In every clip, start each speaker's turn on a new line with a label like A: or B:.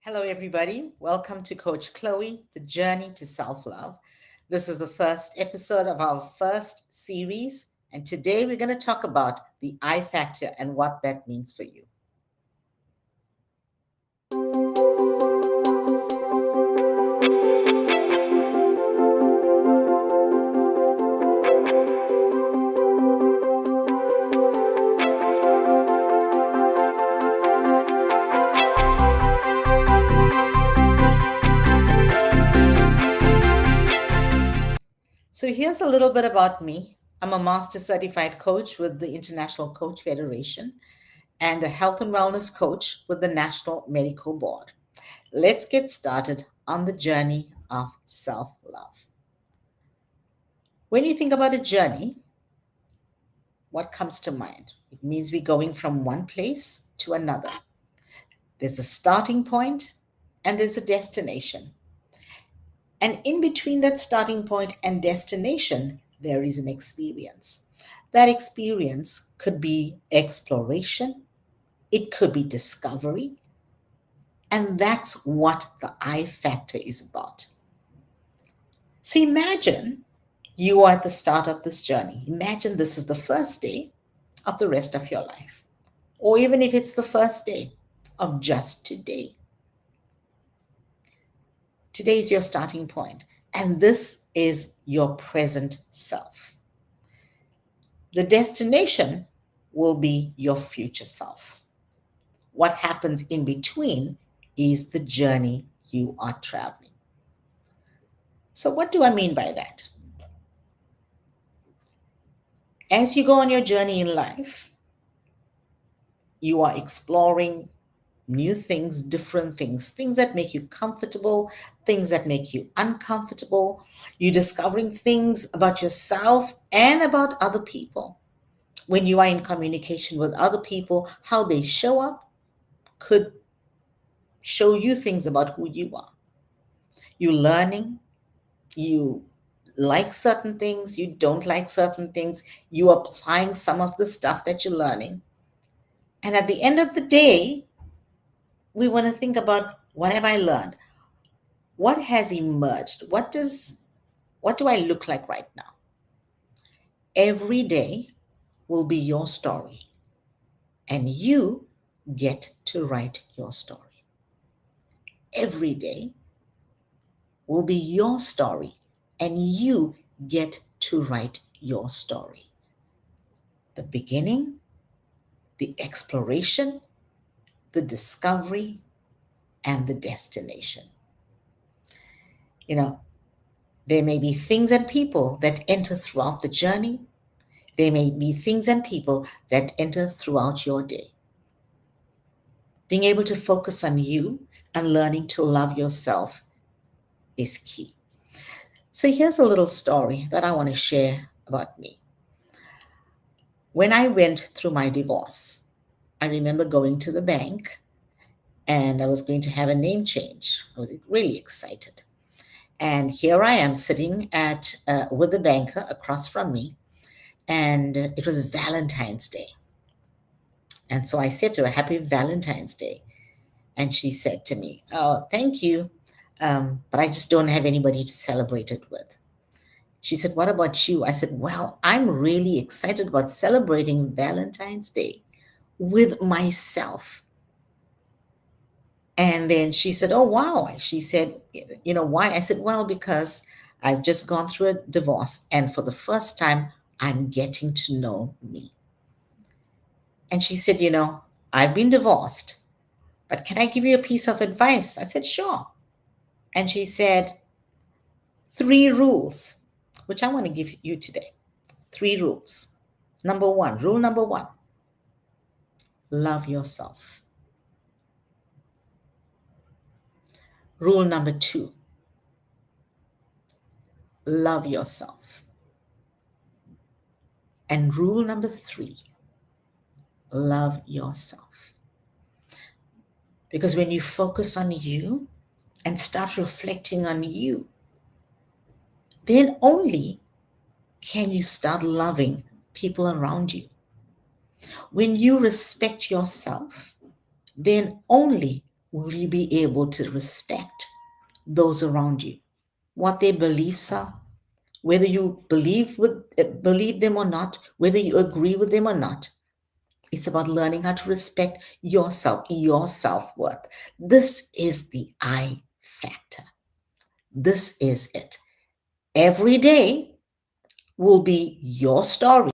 A: Hello, everybody. Welcome to Coach Chloe, The Journey to Self Love. This is the first episode of our first series, and today we're going to talk about the I factor and what that means for you. So, here's a little bit about me. I'm a master certified coach with the International Coach Federation and a health and wellness coach with the National Medical Board. Let's get started on the journey of self love. When you think about a journey, what comes to mind? It means we're going from one place to another. There's a starting point and there's a destination. And in between that starting point and destination, there is an experience. That experience could be exploration, it could be discovery, and that's what the I factor is about. So imagine you are at the start of this journey. Imagine this is the first day of the rest of your life, or even if it's the first day of just today. Today is your starting point, and this is your present self. The destination will be your future self. What happens in between is the journey you are traveling. So, what do I mean by that? As you go on your journey in life, you are exploring new things, different things, things that make you comfortable, things that make you uncomfortable. You're discovering things about yourself and about other people. When you are in communication with other people, how they show up could show you things about who you are. You're learning, you like certain things, you don't like certain things, you are applying some of the stuff that you're learning. And at the end of the day, we want to think about, what have I learned? What has emerged? What do I look like right now? Every day will be your story, and you get to write your story. Every day will be your story, and you get to write your story. The beginning, the exploration, the discovery, and the destination. You know, there may be things and people that enter throughout the journey. There may be things and people that enter throughout your day. Being able to focus on you and learning to love yourself is key. So here's a little story that I want to share about me. When I went through my divorce, I remember going to the bank and I was going to have a name change. I was really excited. And here I am sitting with the banker across from me, and it was Valentine's Day. And so I said to her, Happy Valentine's Day. And she said to me, Oh, thank you. But I just don't have anybody to celebrate it with. She said, What about you? I said, Well, I'm really excited about celebrating Valentine's Day with myself. And then she said, Oh, wow. She said, Why? I said, Well, because I've just gone through a divorce. And for the first time, I'm getting to know me. And she said, I've been divorced, but can I give you a piece of advice? I said, Sure. And she said, 3 rules, which I want to give you today. 3 rules. Rule number one, love yourself. Rule number 2, love yourself. And rule number 3, love yourself. Because when you focus on you and start reflecting on you, then only can you start loving people around you. When you respect yourself, then only will you be able to respect those around you, what their beliefs are, whether you believe them or not, whether you agree with them or not. It's about learning how to respect yourself, your self-worth. This is the I factor. This is it. Every day will be your story,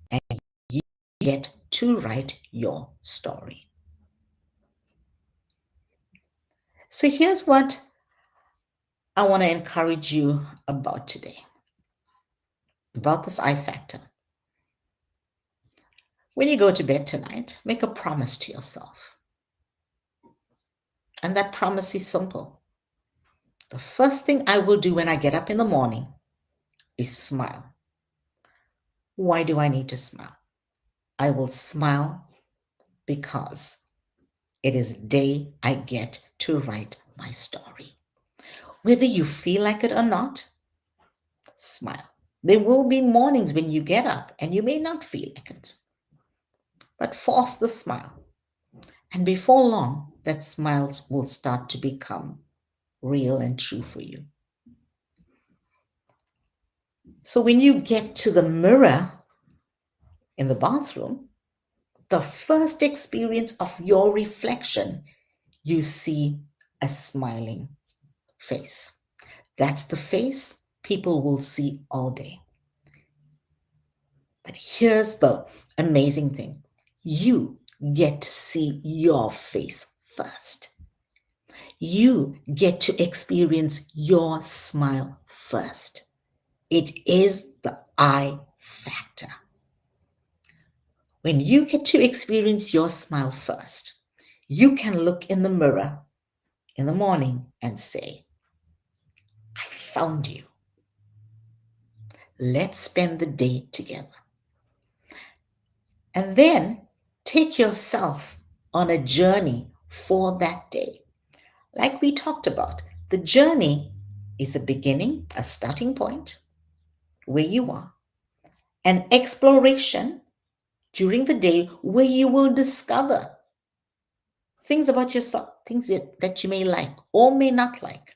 A: and you get to write your story. So here's what I want to encourage you about today, about this I factor. When you go to bed tonight, make a promise to yourself. And that promise is simple. The first thing I will do when I get up in the morning is smile. Why do I need to smile? I will smile because it is a day I get to write my story. Whether you feel like it or not, smile. There will be mornings when you get up and you may not feel like it, but force the smile. And before long, that smile will start to become real and true for you. So when you get to the mirror in the bathroom, the first experience of your reflection, you see a smiling face. That's the face people will see all day. But here's the amazing thing, you get to see your face first. You get to experience your smile first. It is the I factor. When you get to experience your smile first, you can look in the mirror in the morning and say, I found you. Let's spend the day together. And then take yourself on a journey for that day. Like we talked about, the journey is a beginning, a starting point where you are, an exploration during the day where you will discover things about yourself, things that you may like or may not like.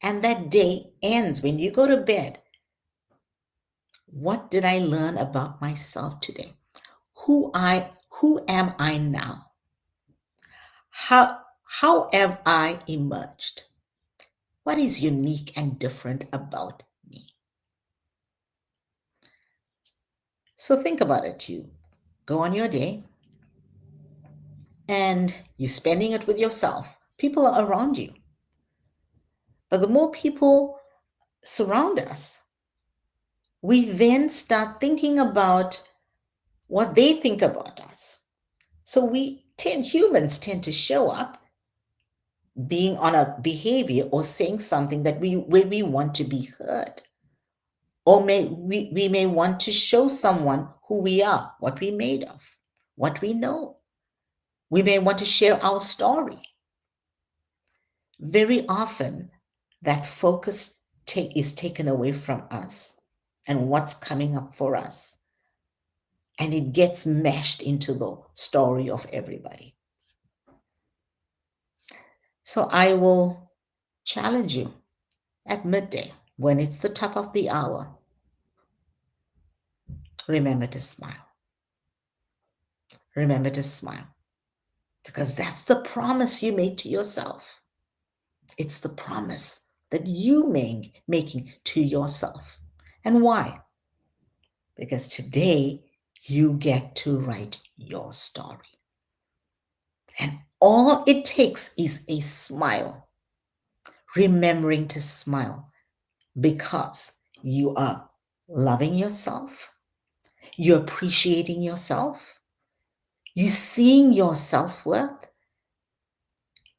A: And that day ends when you go to bed. What did I learn about myself today? Who am I now? How have I emerged? What is unique and different about me? So think about it. You go on your day and you're spending it with yourself. People are around you. But the more people surround us, we then start thinking about what they think about us. So humans tend to show up being on a behavior or saying something where we want to be heard. Or we may want to show someone who we are, what we're made of, what we know. We may want to share our story. Very often, that focus is taken away from us and what's coming up for us. And it gets meshed into the story of everybody. So I will challenge you at midday when it's the top of the hour. Remember to smile. Remember to smile. Because that's the promise you made to yourself. It's the promise that you making to yourself. And why? Because today you get to write your story. And all it takes is a smile. Remembering to smile because you are loving yourself, you're appreciating yourself, you're seeing your self-worth,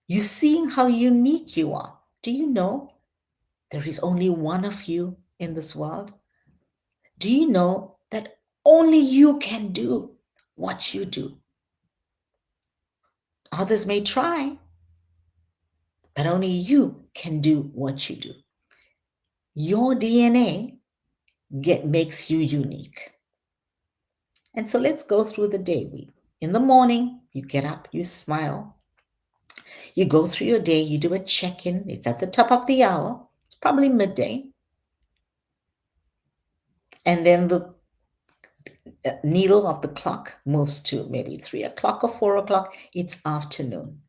A: you're seeing how unique you are. Do you know there is only one of you in this world? Do you know that only you can do what you do? Others may try, but only you can do what you do. Your DNA makes you unique. And so let's go through the day. In the morning, you get up, you smile. You go through your day, you do a check in, it's at the top of the hour, it's probably midday, and then the needle of the clock moves to maybe 3 o'clock or 4 o'clock, it's afternoon.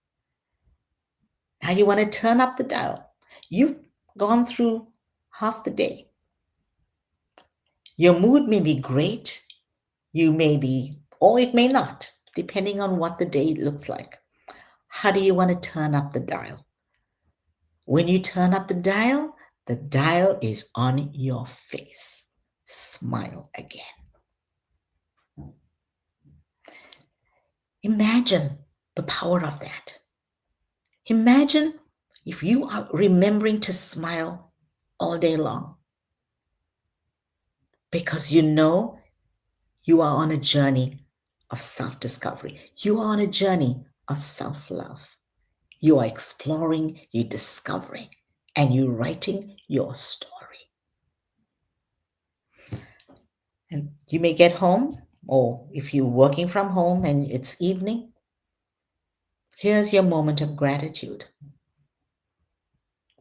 A: Now you want to turn up the dial. You've gone through half the day. Your mood may be great, you may be, or it may not, depending on what the day looks like. How do you want to turn up the dial? When you turn up the dial is on your face. Smile again. Imagine the power of that. Imagine if you are remembering to smile all day long because you know you are on a journey of self discovery. You are on a journey of self love. You are exploring, you're discovering, and you're writing your story. And you may get home, or if you're working from home and it's evening, here's your moment of gratitude.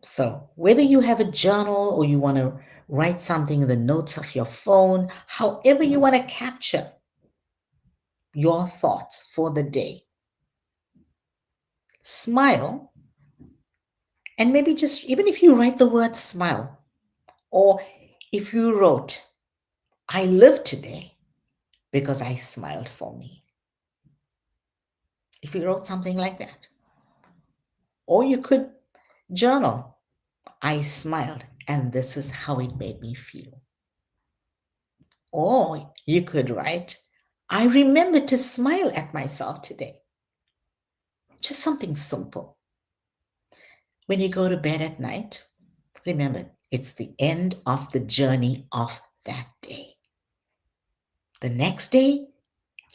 A: So, whether you have a journal or you want to write something in the notes of your phone, however you want to capture your thoughts for the day, smile. And maybe just even if you write the word smile, or if you wrote, I live today because I smiled for me. If you wrote something like that. Or you could journal, I smiled and this is how it made me feel. Or you could write, I remember to smile at myself today. Just something simple. When you go to bed at night, remember, it's the end of the journey of that day. The next day,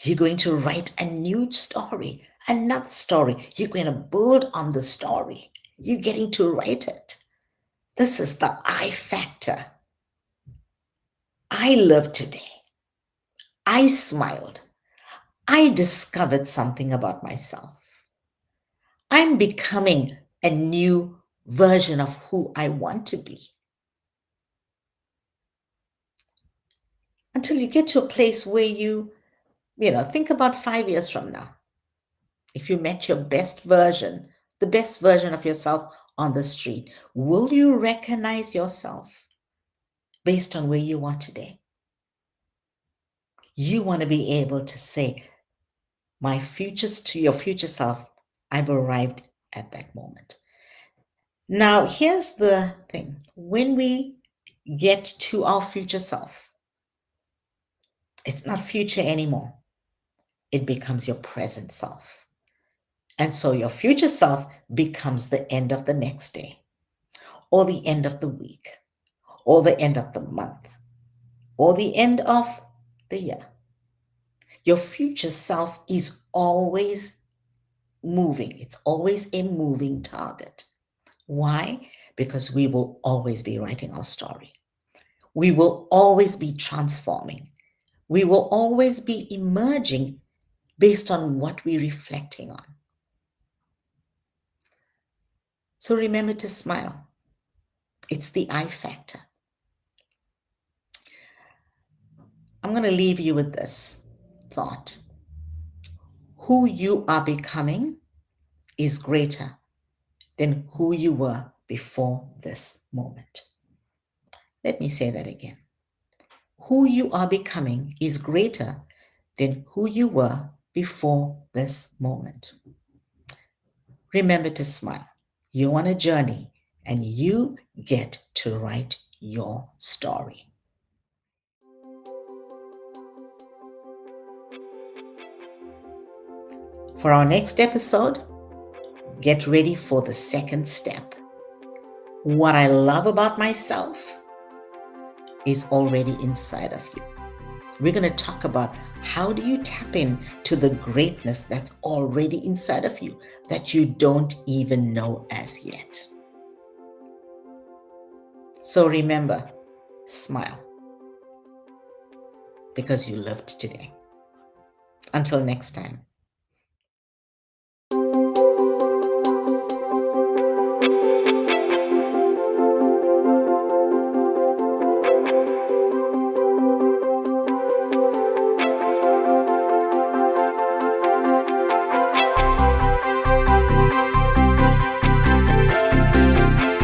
A: you're going to write a new story, another story. You're going to build on the story. You're getting to write it. This is the I factor. I lived today. I smiled. I discovered something about myself. I'm becoming a new version of who I want to be. Until you get to a place where think about 5 years from now. If you met your best version, the best version of yourself on the street, will you recognize yourself based on where you are today? You want to be able to say, to your future self, I've arrived at that moment. Now, here's the thing. When we get to our future self, it's not future anymore. It becomes your present self. And so your future self becomes the end of the next day, or the end of the week, or the end of the month, or the end of the year. Your future self is always moving, it's always a moving target. Why? Because we will always be writing our story. We will always be transforming. We will always be emerging based on what we're reflecting on. So remember to smile. It's the I factor. I'm going to leave you with this thought. Who you are becoming is greater than who you were before this moment. Let me say that again. Who you are becoming is greater than who you were before this moment. Remember to smile. You're on a journey and you get to write your story. For our next episode, get ready for the second step. What I love about myself is already inside of you. We're going to talk about how do you tap into the greatness that's already inside of you that you don't even know as yet. So remember, smile because you lived today. Until next time.